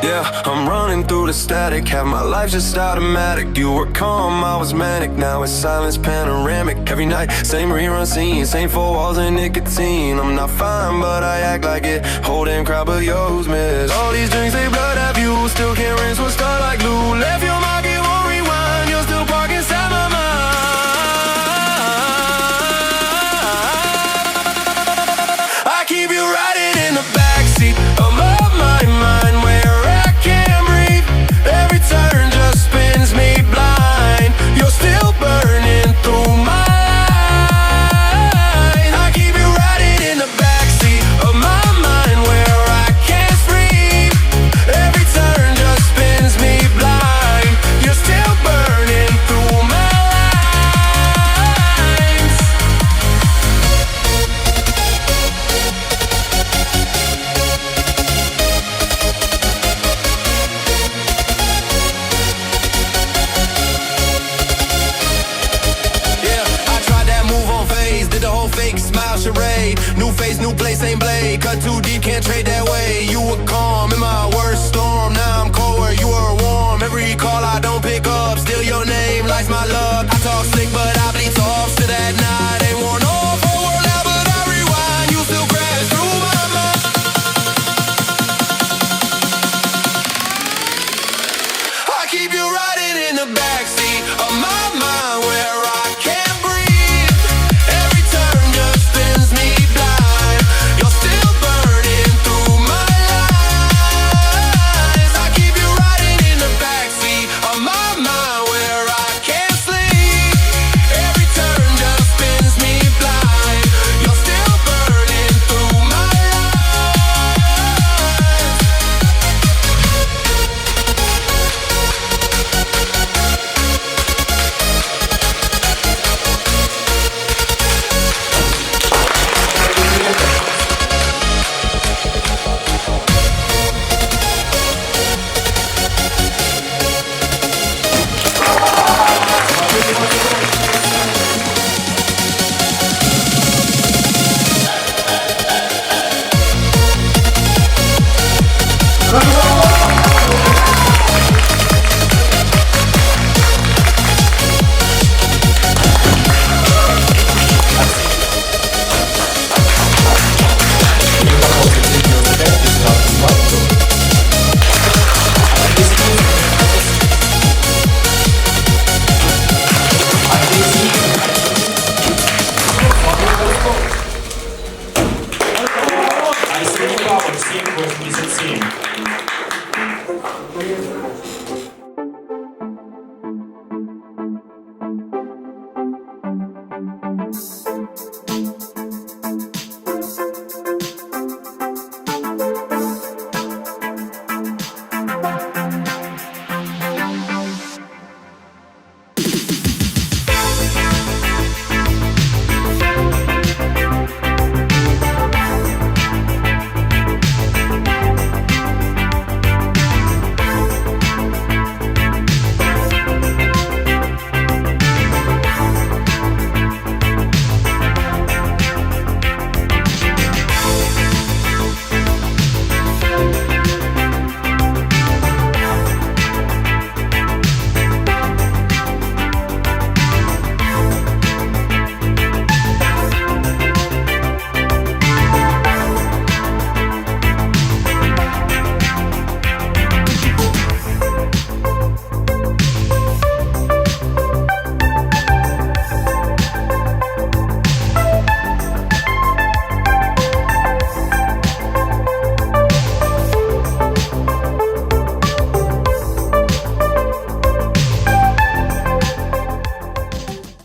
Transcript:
Yeah, I'm running through the static, have my life just automatic. You were calm, I was manic, now it's silence panoramic. Every night, same rerun scene, same four walls and nicotine. I'm not fine, but I act like it, holding crowd, but yours miss. All these drinks, they blood have you, still can't rinse what's stuck like glue. Left your mark, it won't rewind, you're still parked inside my mind. I keep you riding in the backseat of my mind, where I can't breathe. Every turn just spins me blind. You're still burning through my eyes. I keep you riding in the backseat of my mind, where I can't breathe. Every turn just spins me blind. You're still burning through my lines. Did the whole fake smile charade. New face, new place, same blade. Cut too deep, can't trade that way. You were calm in my worst storm. Now I'm cold where you were warm. Every call I don't pick up, still your name lights my luck. I talk slick but I bleed soft. Still that night ain't worn off. Whole world out but I rewind. You still crash through my mind. I keep you riding in the backseat